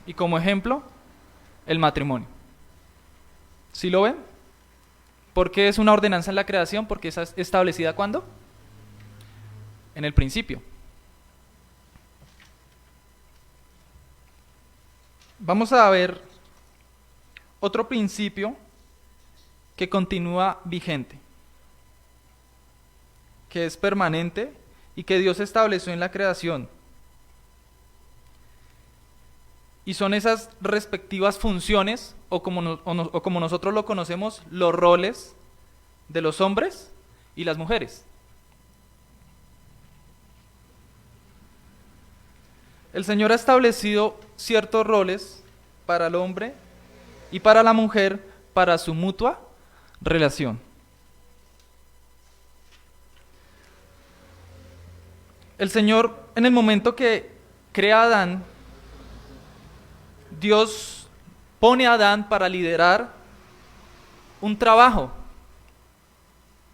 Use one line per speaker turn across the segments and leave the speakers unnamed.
Y como ejemplo, el matrimonio. ¿Sí lo ven? ¿Por qué es una ordenanza en la creación? Porque es establecida ¿cuándo? En el principio. Vamos a ver otro principio que continúa vigente, que es permanente y que Dios estableció en la creación. Y son esas respectivas funciones, o como nosotros lo conocemos, los roles de los hombres y las mujeres. El Señor ha establecido ciertos roles para el hombre y para la mujer para su mutua relación. El Señor, en el momento que crea a Adán, Dios pone a Adán para liderar un trabajo.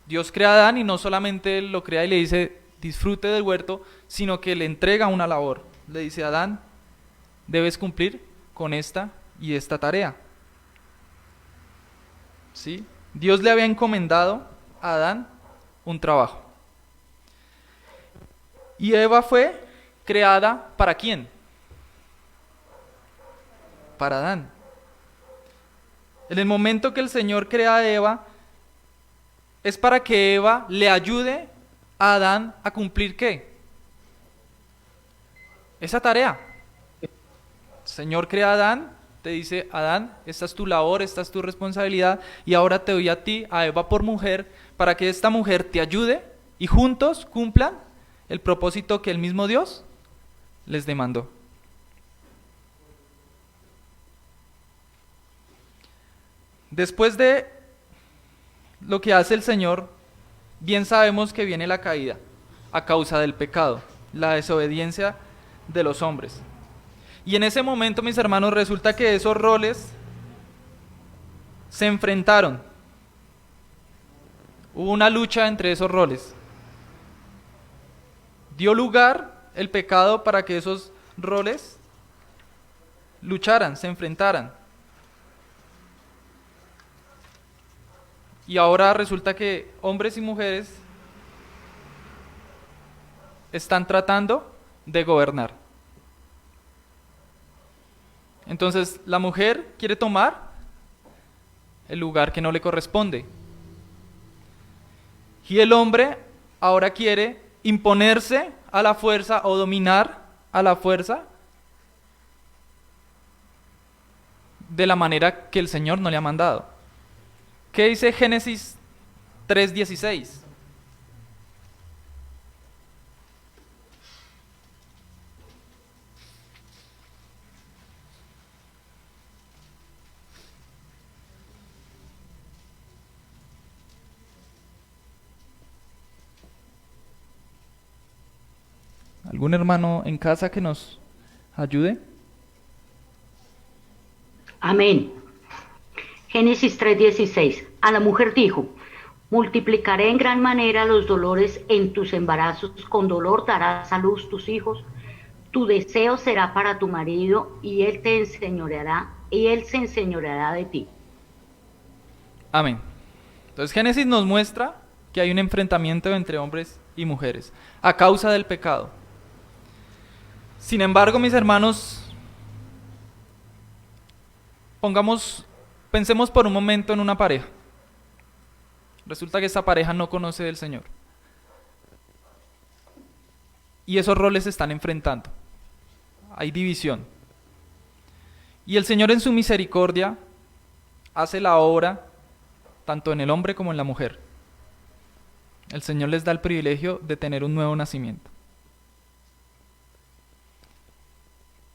Dios crea a Adán y no solamente lo crea y le dice disfrute del huerto, sino que le entrega una labor. Le dice Adán, debes cumplir con esta y esta tarea. ¿Sí? Dios le había encomendado a Adán un trabajo. Y Eva fue creada ¿para quién? Para Adán. En el momento que el Señor crea a Eva, es para que Eva le ayude a Adán a cumplir ¿qué? Esa tarea. El Señor crea a Adán, te dice, Adán, esta es tu labor, esta es tu responsabilidad, y ahora te doy a ti, a Eva por mujer, para que esta mujer te ayude y juntos cumplan el propósito que el mismo Dios les demandó. Después de lo que hace el Señor, bien sabemos que viene la caída a causa del pecado, la desobediencia de los hombres. Y en ese momento, mis hermanos, resulta que esos roles se enfrentaron. Hubo una lucha entre esos roles. Dio lugar el pecado para que esos roles lucharan, se enfrentaran. Y ahora resulta que hombres y mujeres están tratando de gobernar. Entonces la mujer quiere tomar el lugar que no le corresponde. Y el hombre ahora quiere imponerse a la fuerza o dominar a la fuerza de la manera que el Señor no le ha mandado. ¿Qué dice Génesis 3:16? ¿Algún hermano en casa que nos ayude?
Amén. Génesis 3:16. A la mujer dijo, multiplicaré en gran manera los dolores en tus embarazos, con dolor darás a luz tus hijos, tu deseo será para tu marido y él se enseñoreará de ti.
Amén. Entonces Génesis nos muestra que hay un enfrentamiento entre hombres y mujeres a causa del pecado. Sin embargo, mis hermanos, pensemos por un momento en una pareja. Resulta que esta pareja no conoce del Señor. Y esos roles se están enfrentando. Hay división. Y el Señor en su misericordia hace la obra tanto en el hombre como en la mujer. El Señor les da el privilegio de tener un nuevo nacimiento.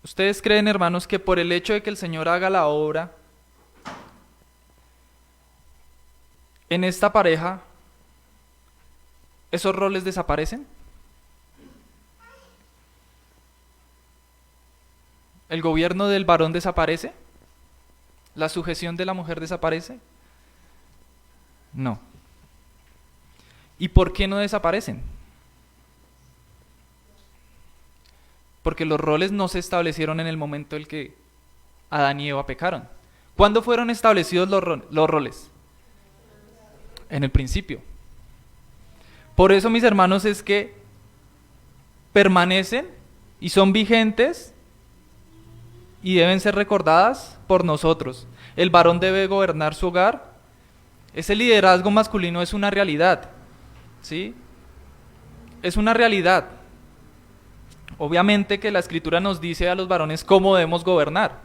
¿Ustedes creen, hermanos, que por el hecho de que el Señor haga la obra en esta pareja, esos roles desaparecen? ¿El gobierno del varón desaparece? ¿La sujeción de la mujer desaparece? No. ¿Y por qué no desaparecen? Porque los roles no se establecieron en el momento en que Adán y Eva pecaron. ¿Cuándo fueron establecidos los roles? En el principio. Por eso, mis hermanos, es que permanecen y son vigentes y deben ser recordadas por nosotros. El varón debe gobernar su hogar. Ese liderazgo masculino es una realidad, ¿sí? Es una realidad. Obviamente que la Escritura nos dice a los varones cómo debemos gobernar,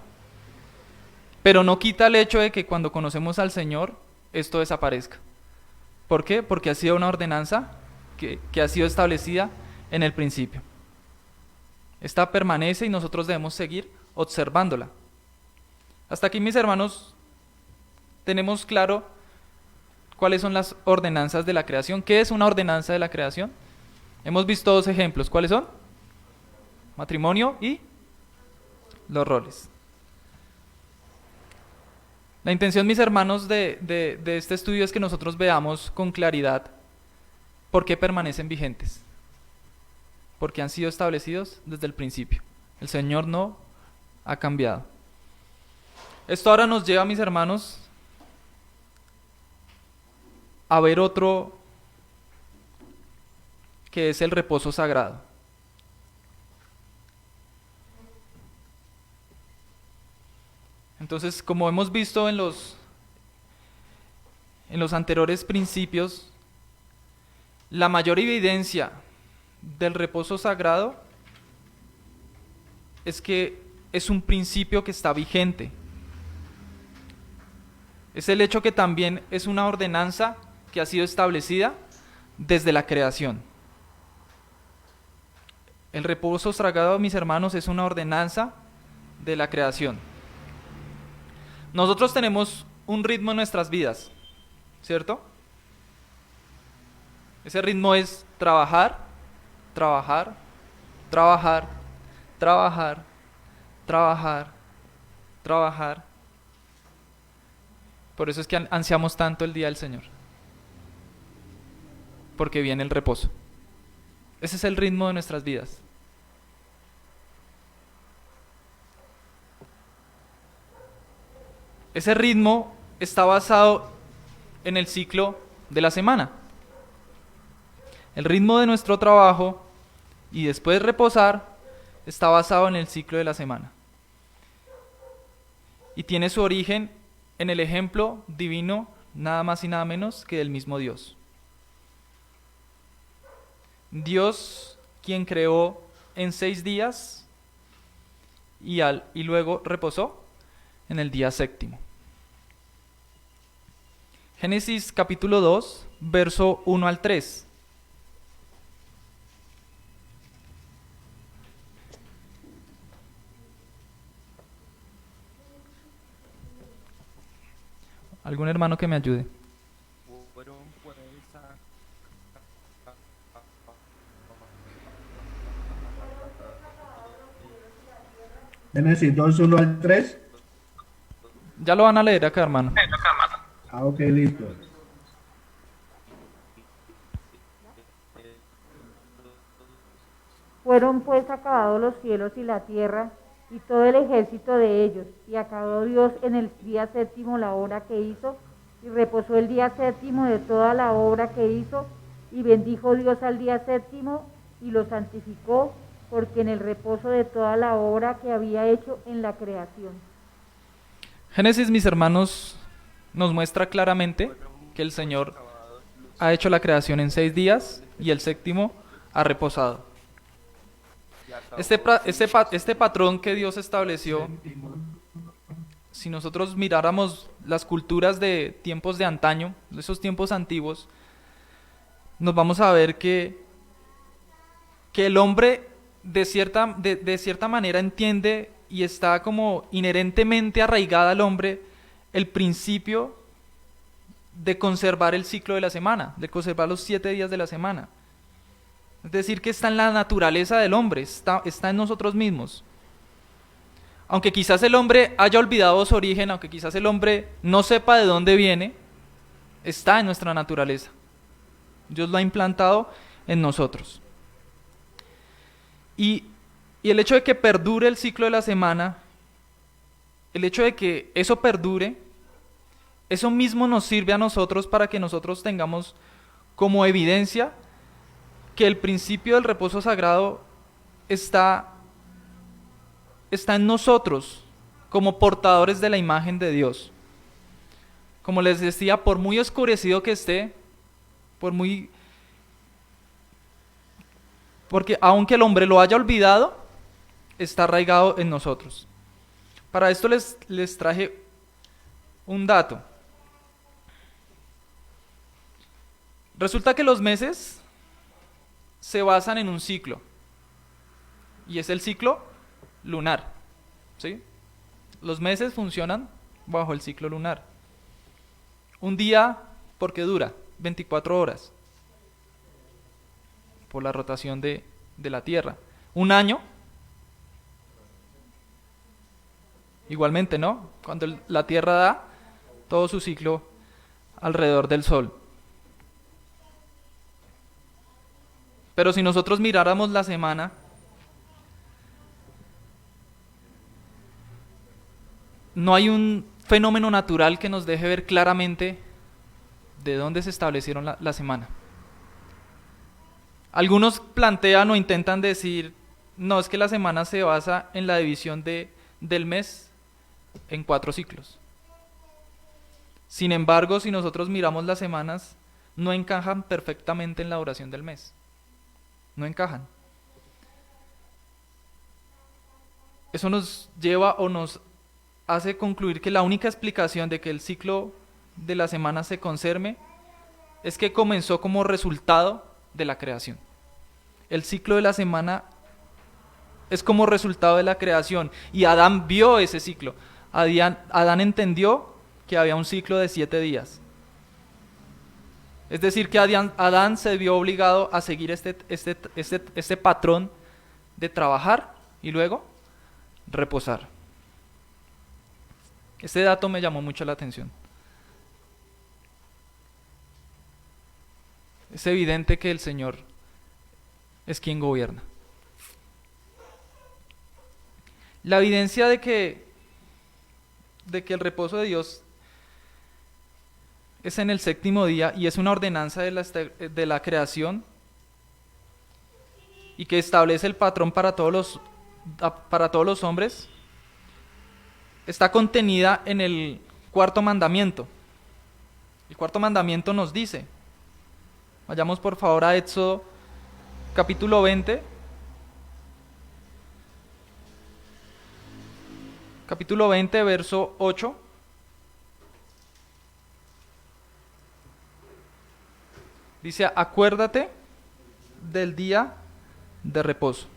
pero no quita el hecho de que cuando conocemos al Señor, esto desaparezca. ¿Por qué? Porque ha sido una ordenanza que ha sido establecida en el principio. Esta permanece y nosotros debemos seguir observándola. Hasta aquí, mis hermanos, tenemos claro cuáles son las ordenanzas de la creación. ¿Qué es una ordenanza de la creación? Hemos visto dos ejemplos. ¿Cuáles son? Matrimonio y los roles. La intención, mis hermanos, de este estudio es que nosotros veamos con claridad por qué permanecen vigentes. Porque han sido establecidos desde el principio. El Señor no ha cambiado. Esto ahora nos lleva, mis hermanos, a ver otro que es el reposo sagrado. Entonces, como hemos visto en los anteriores principios, la mayor evidencia del reposo sagrado es que es un principio que está vigente. Es el hecho que también es una ordenanza que ha sido establecida desde la creación. El reposo sagrado, mis hermanos, es una ordenanza de la creación. Nosotros tenemos un ritmo en nuestras vidas, ¿cierto? Ese ritmo es trabajar, trabajar, trabajar, trabajar, trabajar, trabajar. Por eso es que ansiamos tanto el día del Señor, porque viene el reposo. Ese es el ritmo de nuestras vidas. Ese ritmo está basado en el ciclo de la semana. El ritmo de nuestro trabajo y después reposar está basado en el ciclo de la semana. Y tiene su origen en el ejemplo divino, nada más y nada menos que del mismo Dios. Dios, quien creó en 6 días y luego reposó en el día séptimo. Génesis capítulo 2, verso 1 al 3. ¿Algún hermano que me ayude?
Génesis 2, 1 al 3.
Ya lo van a leer acá, hermano.
Ah, ok, listo.
Fueron pues acabados los cielos y la tierra, y todo el ejército de ellos, y acabó Dios en el día séptimo la obra que hizo, y reposó el día séptimo de toda la obra que hizo, y bendijo Dios al día séptimo, y lo santificó, porque en el reposo de toda la obra que había hecho en la creación.
Génesis, mis hermanos, nos muestra claramente que el Señor ha hecho la creación en 6 días y el séptimo ha reposado. Este patrón que Dios estableció, si nosotros miráramos las culturas de tiempos de antaño, esos tiempos antiguos, nos vamos a ver que el hombre de cierta manera entiende y está como inherentemente arraigada al hombre el principio de conservar el ciclo de la semana, de conservar los 7 días de la semana. Es decir, que está en la naturaleza del hombre, está en nosotros mismos. Aunque quizás el hombre haya olvidado su origen, aunque quizás el hombre no sepa de dónde viene, está en nuestra naturaleza. Dios lo ha implantado en nosotros. Y el hecho de que perdure el ciclo de la semana el hecho de que eso perdure, eso mismo nos sirve a nosotros para que nosotros tengamos como evidencia que el principio del reposo sagrado está en nosotros como portadores de la imagen de Dios. Como les decía, por muy oscurecido que esté, porque aunque el hombre lo haya olvidado, está arraigado en nosotros. Para esto les traje un dato. Resulta que los meses se basan en un ciclo, y es el ciclo lunar, ¿sí? Los meses funcionan bajo el ciclo lunar. Un día, ¿por qué dura? 24 horas, por la rotación de la Tierra. Un año, igualmente, ¿no? Cuando la Tierra da todo su ciclo alrededor del Sol. Pero si nosotros miráramos la semana, no hay un fenómeno natural que nos deje ver claramente de dónde se establecieron la semana. Algunos plantean o intentan decir, no, es que la semana se basa en la división del mes en 4 ciclos. Sin embargo, si nosotros miramos las semanas, no encajan perfectamente en la duración del mes. No encajan. Eso nos lleva o nos hace concluir que la única explicación de que el ciclo de la semana se conserve es que comenzó como resultado de la creación. El ciclo de la semana es como resultado de la creación, y Adán vio ese ciclo. Adán entendió que había un ciclo de 7 días. Es decir, que Adán se vio obligado a seguir este patrón de trabajar y luego reposar. Este dato me llamó mucho la atención. Es evidente que el Señor es quien gobierna. La evidencia de que el reposo de Dios es en el 7º día y es una ordenanza de la creación y que establece el patrón para todos los hombres, está contenida en el 4.º mandamiento. El 4.º mandamiento nos dice, vayamos por favor a Éxodo capítulo 20, verso 8. Dice, acuérdate del día de reposo,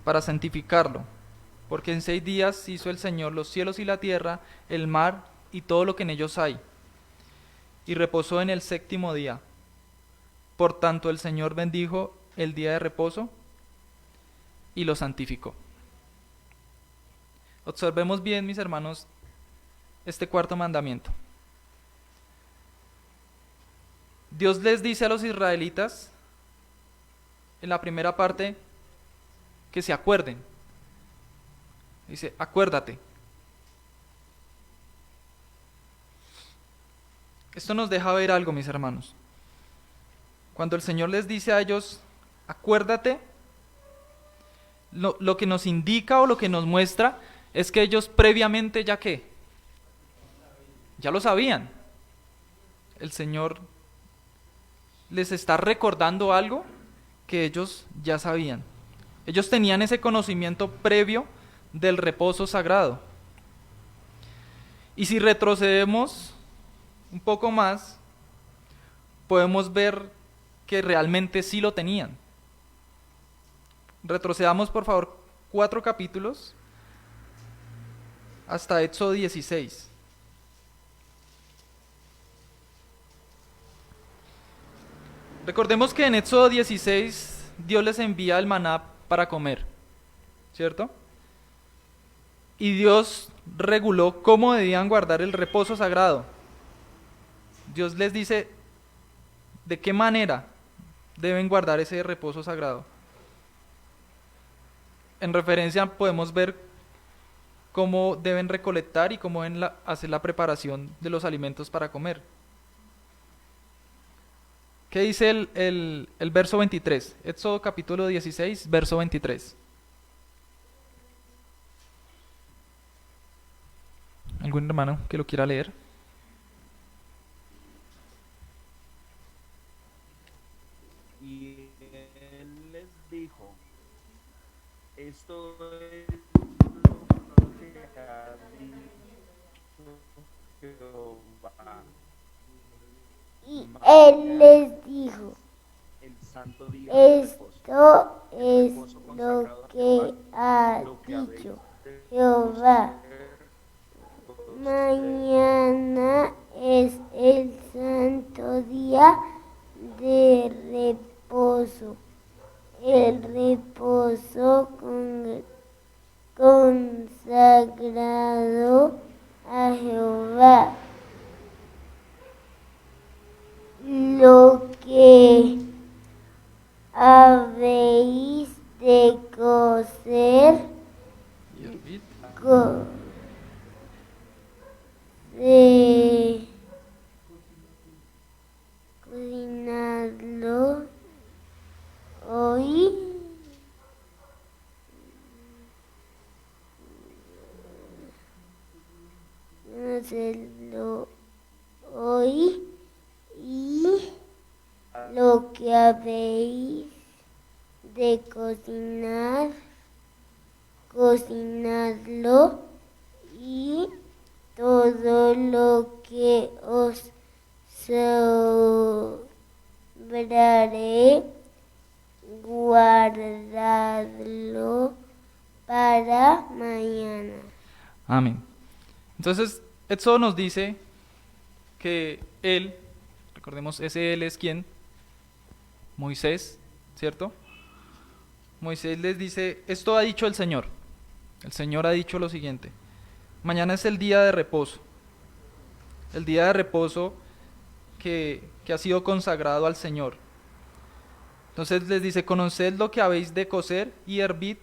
para santificarlo, porque en 6 días hizo el Señor los cielos y la tierra, el mar y todo lo que en ellos hay, y reposó en el 7º día. Por tanto el Señor bendijo el día de reposo y lo santificó. Observemos bien, mis hermanos, este 4.º mandamiento. Dios les dice a los israelitas, en la primera parte, que se acuerden. Dice, acuérdate. Esto nos deja ver algo, mis hermanos. Cuando el Señor les dice a ellos, acuérdate, lo que nos indica o lo que nos muestra es que ellos previamente ya lo sabían. El Señor les está recordando algo que ellos ya sabían. Ellos tenían ese conocimiento previo del reposo sagrado. Y si retrocedemos un poco más, podemos ver que realmente sí lo tenían. Retrocedamos por favor 4 capítulos hasta Éxodo 16. Recordemos que en Éxodo 16 Dios les envía el maná para comer, ¿cierto? Y Dios reguló cómo debían guardar el reposo sagrado. Dios les dice de qué manera deben guardar ese reposo sagrado. En referencia podemos ver cómo deben recolectar y cómo deben hacer la preparación de los alimentos para comer. ¿Qué dice el verso 23? Éxodo capítulo 16, verso 23. ¿Algún hermano que lo quiera leer?
Y él les dijo, esto es lo que ha dicho Jehová.
Y él les dijo,
El santo día de reposo,
esto es
reposo
lo
consagrado a
que ha
lo que habéis
dicho
de
Jehová.
coser.
Mañana es el santo día de reposo, el reposo consagrado a Jehová. Lo que habéis de coser,
Y hervid.
Cocinadlo hoy. Hacerlo hoy y lo que habéis de cocinar, cocinadlo y todo lo que os sobrare, guardadlo para mañana.
Amén. Entonces, Éxodo nos dice que él, recordemos, ese él es quién, Moisés, ¿cierto? Moisés les dice, esto ha dicho el Señor ha dicho lo siguiente, mañana es el día de reposo, el día de reposo que ha sido consagrado al Señor. Entonces les dice, conoced lo que habéis de cocer y hervid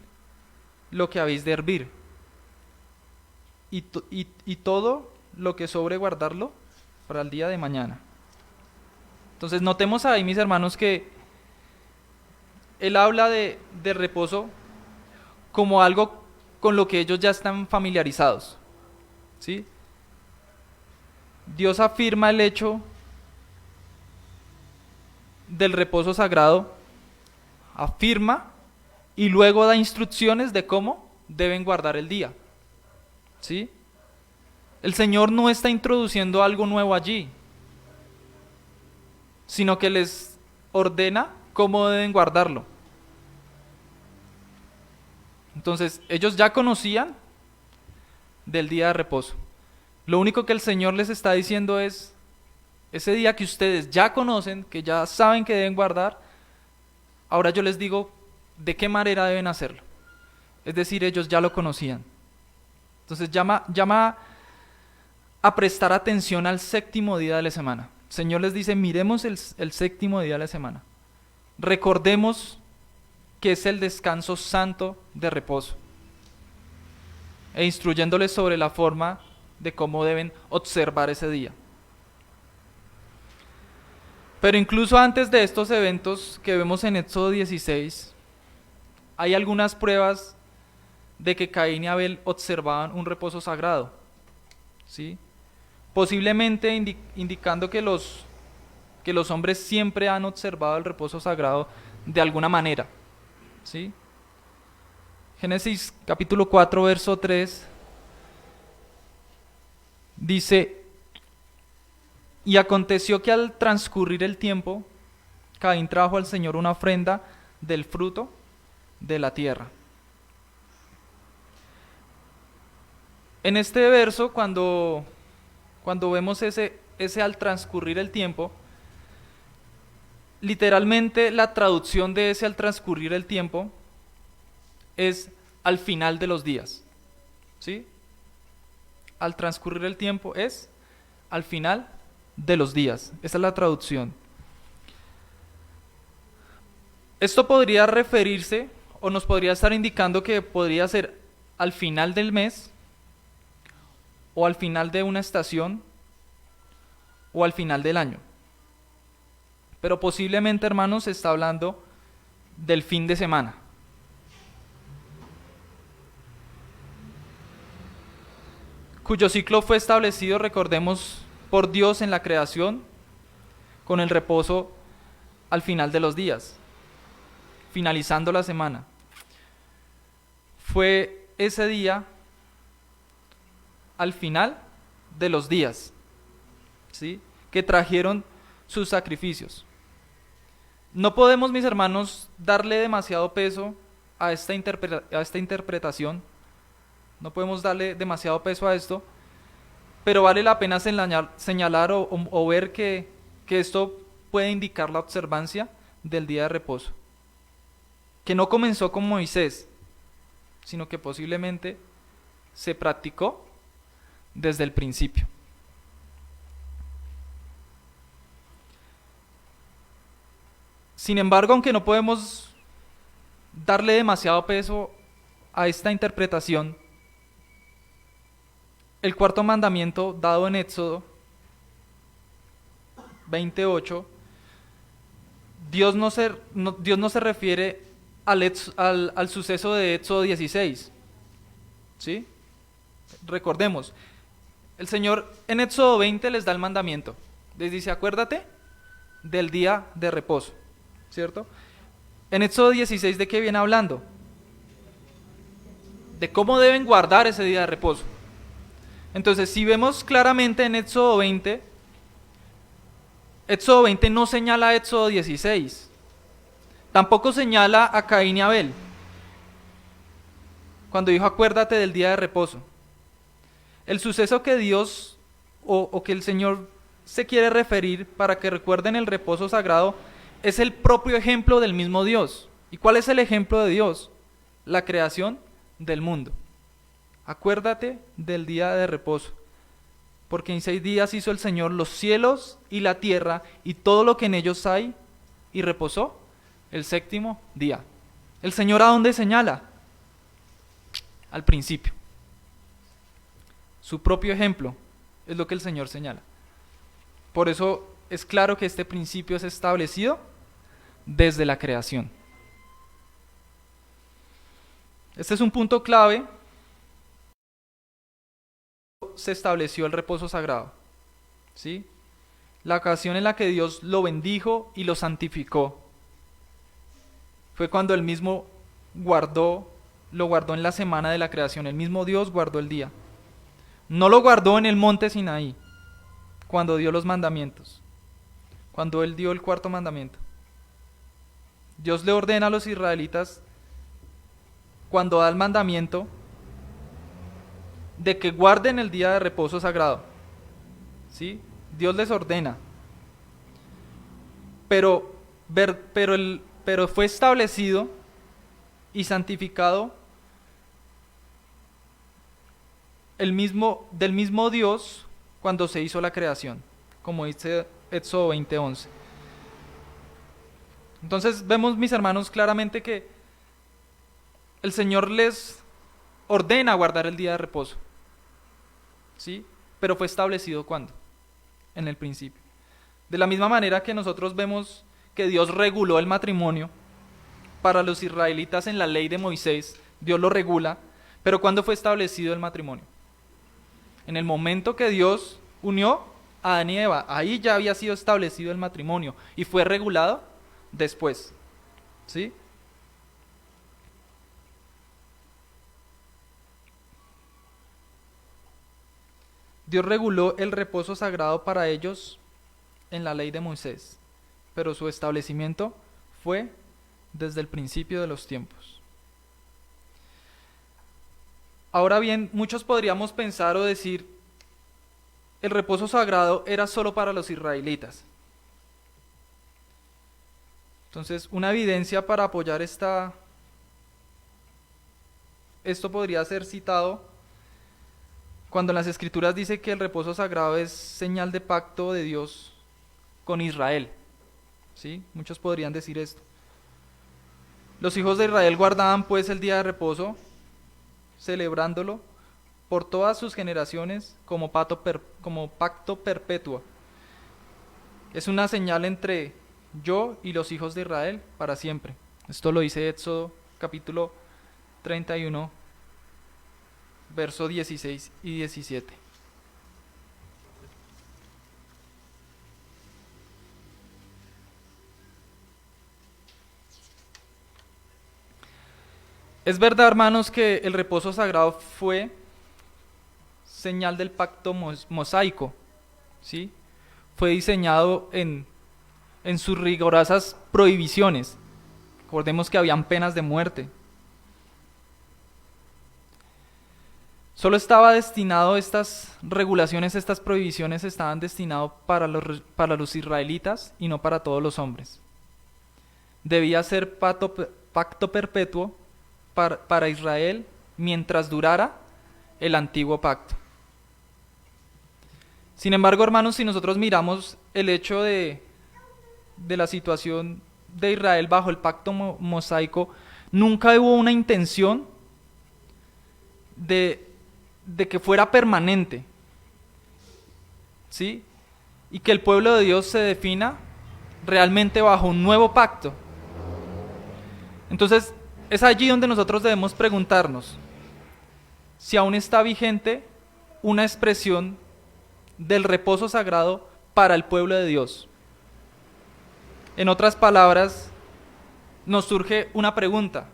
lo que habéis de hervir, y todo lo que sobre guardarlo para el día de mañana. Entonces notemos ahí, mis hermanos, que él habla de reposo como algo con lo que ellos ya están familiarizados, ¿sí? Dios afirma el hecho del reposo sagrado, afirma y luego da instrucciones de cómo deben guardar el día, ¿sí? El Señor no está introduciendo algo nuevo allí, sino que les ordena cómo deben guardarlo. Entonces, ellos ya conocían del día de reposo. Lo único que el Señor les está diciendo es, ese día que ustedes ya conocen, que ya saben que deben guardar, ahora yo les digo de qué manera deben hacerlo. Es decir, ellos ya lo conocían. Entonces llama a prestar atención al séptimo día de la semana. El Señor les dice, miremos el séptimo día de la semana. Recordemos que es el descanso santo de reposo. E instruyéndoles sobre la forma de cómo deben observar ese día. Pero incluso antes de estos eventos que vemos en Éxodo 16, hay algunas pruebas de que Caín y Abel observaban un reposo sagrado, ¿sí? Posiblemente indicando que los hombres siempre han observado el reposo sagrado de alguna manera, ¿sí? Génesis capítulo 4, verso 3 dice, y aconteció que al transcurrir el tiempo, Caín trajo al Señor una ofrenda del fruto de la tierra. En este verso, cuando vemos ese al transcurrir el tiempo, literalmente la traducción de ese al transcurrir el tiempo es al final de los días, ¿sí? Al transcurrir el tiempo es al final de los días. Esa es la traducción. Esto podría referirse o nos podría estar indicando que podría ser al final del mes, o al final de una estación, o al final del año. Pero posiblemente, hermanos, se está hablando del fin de semana. Cuyo ciclo fue establecido, recordemos, por Dios en la creación, con el reposo al final de los días, finalizando la semana. Fue ese día al final de los días, ¿sí?, que trajeron sus sacrificios. No podemos, mis hermanos, darle demasiado peso a esta interpretación. No podemos darle demasiado peso a esto, pero vale la pena señalar o ver que esto puede indicar la observancia del día de reposo, que no comenzó con Moisés, sino que posiblemente se practicó desde el principio. Sin embargo, aunque no podemos darle demasiado peso a esta interpretación, el cuarto mandamiento dado en Éxodo 28, Dios no se refiere al suceso de Éxodo 16, ¿sí? Recordemos, el Señor en Éxodo 20 les da el mandamiento, les dice: acuérdate del día de reposo, ¿cierto? En Éxodo 16, ¿de qué viene hablando? De cómo deben guardar ese día de reposo. Entonces, si vemos claramente en Éxodo 20, Éxodo 20 no señala a Éxodo 16, tampoco señala a Caín y Abel, cuando dijo acuérdate del día de reposo. El suceso que Dios o que el Señor se quiere referir para que recuerden el reposo sagrado es el propio ejemplo del mismo Dios. ¿Y cuál es el ejemplo de Dios? La creación del mundo. Acuérdate del día de reposo, porque en 6 días hizo el Señor los cielos y la tierra y todo lo que en ellos hay, y reposó el 7º día. ¿El Señor a dónde señala? Al principio. Su propio ejemplo es lo que el Señor señala. Por eso es claro que este principio es establecido desde la creación. Este es un punto clave. Se estableció el reposo sagrado, ¿sí? La ocasión en la que Dios lo bendijo y lo santificó fue cuando Él mismo lo guardó en la semana de la creación. El mismo Dios guardó el día. No lo guardó en el monte Sinaí, cuando dio los mandamientos, cuando Él dio el 4.º mandamiento. Dios le ordena a los israelitas, cuando da el mandamiento, de que guarden el día de reposo sagrado, ¿sí? Dios les ordena, pero fue establecido y santificado del mismo Dios cuando se hizo la creación, como dice Éxodo 20:11. Entonces vemos, mis hermanos, claramente que el Señor les ordena guardar el día de reposo, ¿sí? Pero fue establecido ¿cuándo? En el principio. De la misma manera que nosotros vemos que Dios reguló el matrimonio para los israelitas en la ley de Moisés, Dios lo regula, pero ¿cuándo fue establecido el matrimonio? En el momento que Dios unió a Adán y Eva, ahí ya había sido establecido el matrimonio y fue regulado después, ¿sí? Dios reguló el reposo sagrado para ellos en la ley de Moisés, pero su establecimiento fue desde el principio de los tiempos. Ahora bien, muchos podríamos pensar o decir, el reposo sagrado era solo para los israelitas. Entonces, una evidencia para apoyar esto podría ser citado cuando en las Escrituras dice que el reposo sagrado es señal de pacto de Dios con Israel, ¿sí? Muchos podrían decir esto. Los hijos de Israel guardaban pues el día de reposo, celebrándolo por todas sus generaciones como pacto perpetuo. Es una señal entre yo y los hijos de Israel para siempre. Esto lo dice Éxodo capítulo 31, verso 16 y 17. Es verdad, hermanos, que el reposo sagrado fue señal del pacto mosaico, ¿sí? Fue diseñado en sus rigurosas prohibiciones. Recordemos que habían penas de muerte. Solo estaba destinado, estas regulaciones, estas prohibiciones estaban destinadas para los israelitas y no para todos los hombres. Debía ser pacto perpetuo para Israel mientras durara el antiguo pacto. Sin embargo, hermanos, si nosotros miramos el hecho de la situación de Israel bajo el pacto mosaico, nunca hubo una intención de que fuera permanente, ¿sí? Y que el pueblo de Dios se defina realmente bajo un nuevo pacto. Entonces, es allí donde nosotros debemos preguntarnos si aún está vigente una expresión del reposo sagrado para el pueblo de Dios. En otras palabras, nos surge una pregunta.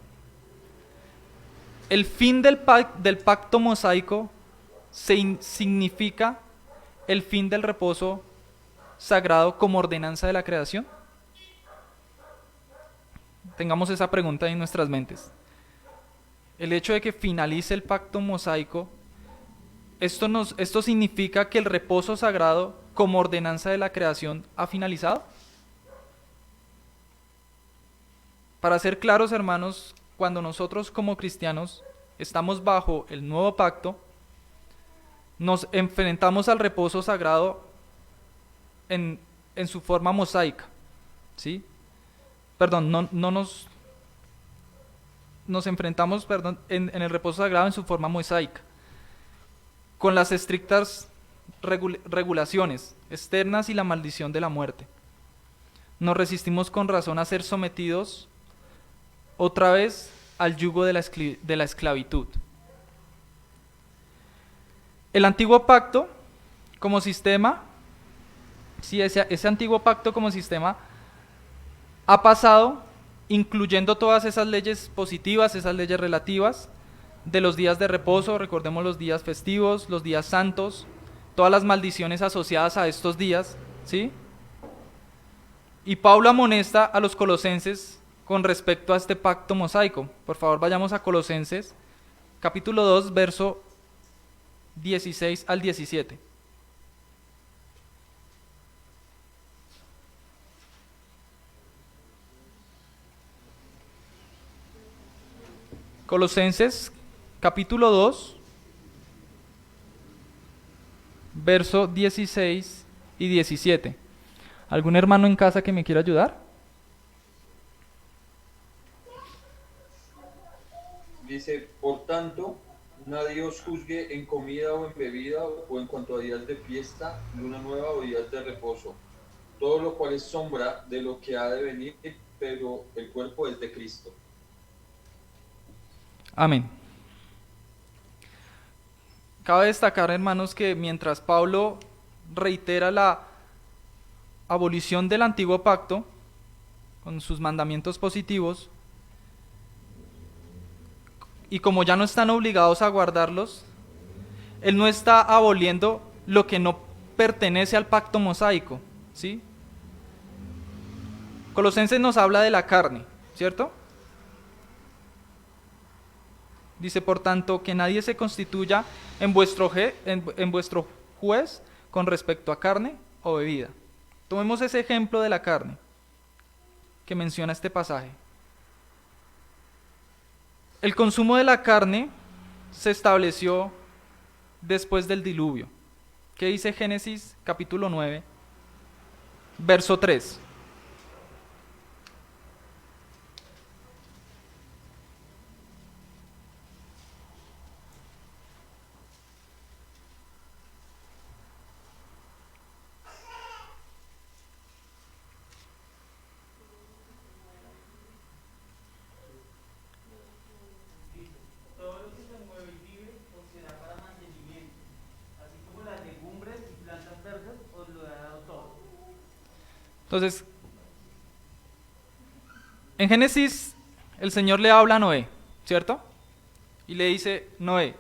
¿El fin del pacto mosaico significa el fin del reposo sagrado como ordenanza de la creación? Tengamos esa pregunta en nuestras mentes. El hecho de que finalice el pacto mosaico, ¿esto significa que el reposo sagrado como ordenanza de la creación ha finalizado? Para ser claros, hermanos, cuando nosotros como cristianos estamos bajo el nuevo pacto, nos enfrentamos al reposo sagrado en su forma mosaica, ¿sí? Perdón, nos enfrentamos en el reposo sagrado en su forma mosaica, con las estrictas regulaciones externas y la maldición de la muerte. Nos resistimos con razón a ser sometidos otra vez al yugo de la esclavitud. El antiguo pacto como sistema, sí, ese antiguo pacto como sistema ha pasado, incluyendo todas esas leyes positivas, esas leyes relativas de los días de reposo, recordemos los días festivos, los días santos, todas las maldiciones asociadas a estos días, ¿sí? Y Pablo amonesta a los colosenses con respecto a este pacto mosaico. Por favor, vayamos a Colosenses, capítulo 2, verso 16 al 17. Colosenses, capítulo 2, verso 16 y 17. ¿Algún hermano en casa que me quiera ayudar?
Dice, por tanto, nadie os juzgue en comida o en bebida o en cuanto a días de fiesta, luna nueva o días de reposo, todo lo cual es sombra de lo que ha de venir, pero el cuerpo es de Cristo.
Amén. Cabe destacar, hermanos, que mientras Pablo reitera la abolición del antiguo pacto con sus mandamientos positivos, y como ya no están obligados a guardarlos, él no está aboliendo lo que no pertenece al pacto mosaico, ¿sí? Colosenses nos habla de la carne, ¿cierto? Dice, por tanto, que nadie se constituya en vuestro juez con respecto a carne o bebida. Tomemos ese ejemplo de la carne que menciona este pasaje. El consumo de la carne se estableció después del diluvio. ¿Qué dice Génesis capítulo 9, verso 3? Entonces, en Génesis, el Señor le habla a Noé, ¿cierto? Y le dice, Noé,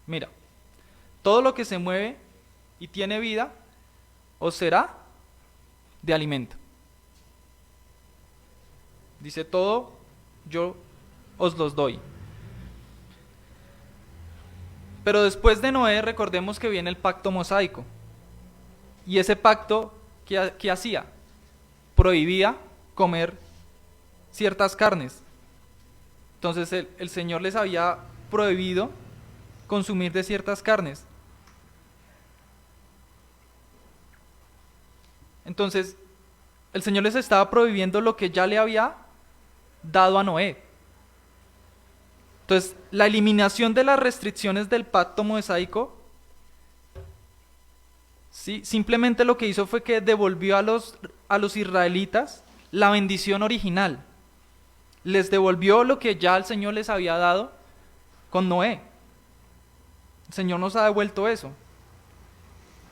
mira, todo lo que se mueve y tiene vida, os será de alimento. Dice, todo yo os los doy. Pero después de Noé, recordemos que viene el pacto mosaico. Y ese pacto, ¿qué hacía? Prohibía comer ciertas carnes. Entonces el Señor les había prohibido consumir de ciertas carnes. Entonces, el Señor les estaba prohibiendo lo que ya le había dado a Noé. Entonces, la eliminación de las restricciones del pacto mosaico, ¿sí? Simplemente lo que hizo fue que devolvió a los israelitas la bendición original. Les devolvió lo que ya el Señor les había dado con Noé. El Señor nos ha devuelto eso.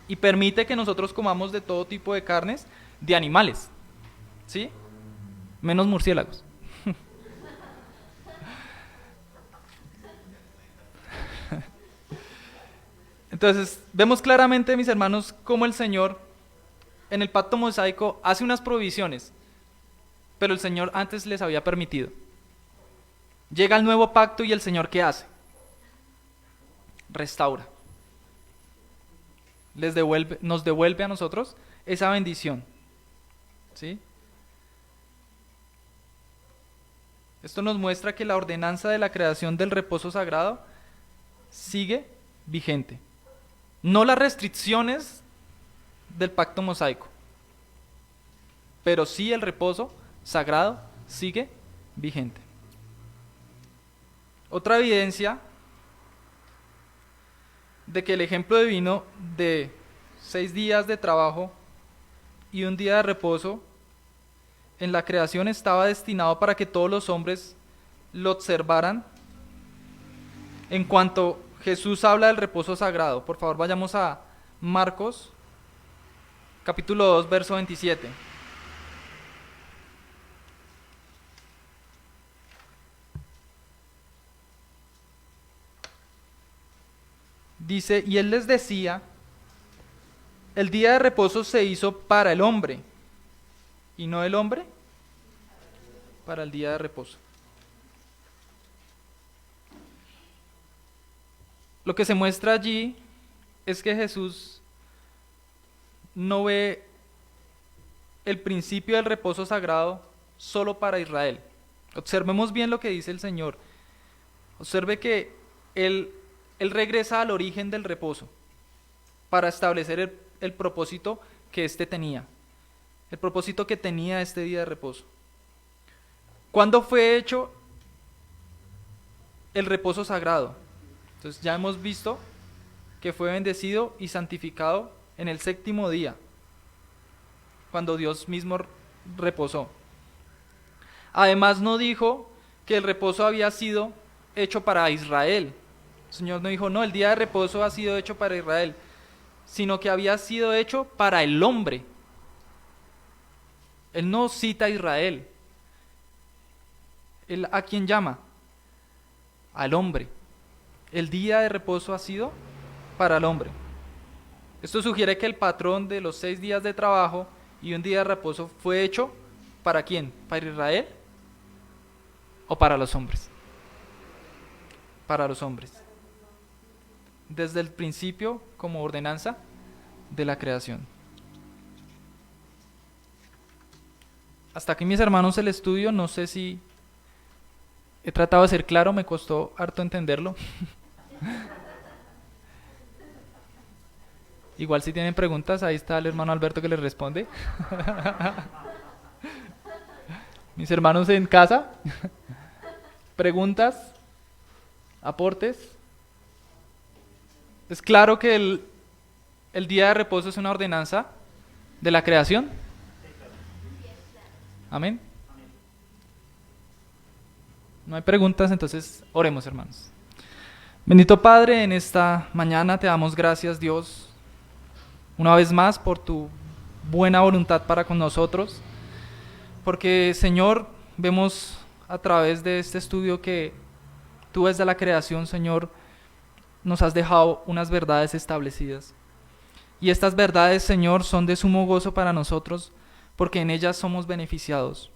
Y permite que nosotros comamos de todo tipo de carnes, de animales, ¿sí? Menos murciélagos. Entonces, vemos claramente, mis hermanos, cómo el Señor en el pacto mosaico hace unas provisiones, pero el Señor antes les había permitido. Llega el nuevo pacto y el Señor, ¿qué hace? Restaura. Nos devuelve a nosotros esa bendición, ¿sí? Esto nos muestra que la ordenanza de la creación del reposo sagrado sigue vigente. No las restricciones del pacto mosaico, pero sí el reposo sagrado sigue vigente. Otra evidencia de que el ejemplo divino de 6 días de trabajo y un día de reposo en la creación estaba destinado para que todos los hombres lo observaran. En cuanto Jesús habla del reposo sagrado, por favor vayamos a Marcos, capítulo 2, verso 27. Dice, y él les decía, el día de reposo se hizo para el hombre, y no el hombre para el día de reposo. Lo que se muestra allí es que Jesús no ve el principio del reposo sagrado solo para Israel. Observemos bien lo que dice el Señor. Observe que Él regresa al origen del reposo para establecer el propósito que éste tenía. El propósito que tenía este día de reposo. ¿Cuándo fue hecho el reposo sagrado? Entonces ya hemos visto que fue bendecido y santificado en el 7º día, cuando Dios mismo reposó. Además no dijo que el reposo había sido hecho para Israel. El Señor no dijo, no, el día de reposo ha sido hecho para Israel, sino que había sido hecho para el hombre. Él no cita a Israel. Él, ¿a quién llama? Al hombre. El día de reposo ha sido para el hombre. Esto sugiere que el patrón de los 6 días de trabajo y un día de reposo fue hecho ¿para quién? ¿Para Israel o para los hombres? Para los hombres. Desde el principio como ordenanza de la creación. Hasta aquí, mis hermanos, el estudio. No sé si he tratado de ser claro, me costó harto entenderlo. Igual si tienen preguntas, ahí está el hermano Alberto que les responde. Mis hermanos en casa, preguntas, aportes. ¿Es claro que el día de reposo es una ordenanza de la creación? Amén. No hay preguntas, entonces oremos, hermanos. Bendito Padre, en esta mañana te damos gracias, Dios, una vez más por tu buena voluntad para con nosotros, porque Señor, vemos a través de este estudio que tú desde la creación, Señor, nos has dejado unas verdades establecidas. Y estas verdades, Señor, son de sumo gozo para nosotros, porque en ellas somos beneficiados.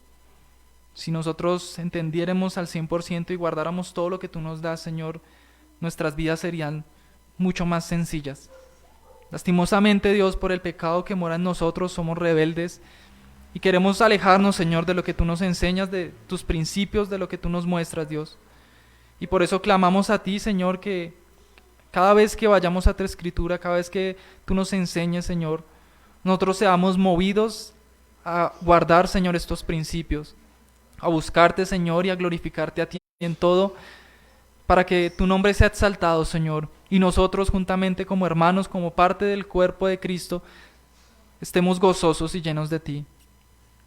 Si nosotros entendiéramos al 100% y guardáramos todo lo que tú nos das, Señor, nuestras vidas serían mucho más sencillas. Lastimosamente, Dios, por el pecado que mora en nosotros, somos rebeldes y queremos alejarnos, Señor, de lo que tú nos enseñas, de tus principios, de lo que tú nos muestras, Dios. Y por eso clamamos a ti, Señor, que cada vez que vayamos a tu escritura, cada vez que tú nos enseñes, Señor, nosotros seamos movidos a guardar, Señor, estos principios, a buscarte, Señor, y a glorificarte a ti en todo, para que tu nombre sea exaltado, Señor, y nosotros juntamente como hermanos, como parte del cuerpo de Cristo, estemos gozosos y llenos de ti.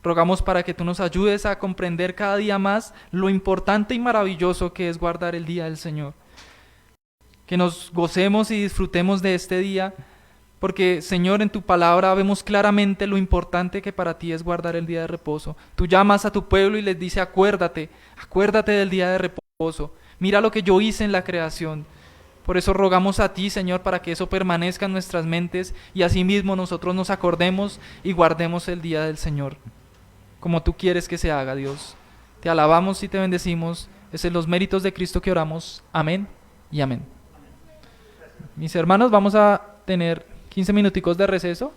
Rogamos para que tú nos ayudes a comprender cada día más lo importante y maravilloso que es guardar el día del Señor. Que nos gocemos y disfrutemos de este día, porque, Señor, en tu palabra vemos claramente lo importante que para ti es guardar el día de reposo. Tú llamas a tu pueblo y les dice, acuérdate del día de reposo. Mira lo que yo hice en la creación. Por eso rogamos a ti, Señor, para que eso permanezca en nuestras mentes y asimismo nosotros nos acordemos y guardemos el día del Señor, como tú quieres que se haga, Dios. Te alabamos y te bendecimos. Es en los méritos de Cristo que oramos. Amén y amén. Mis hermanos, vamos a tener 15 minuticos de receso.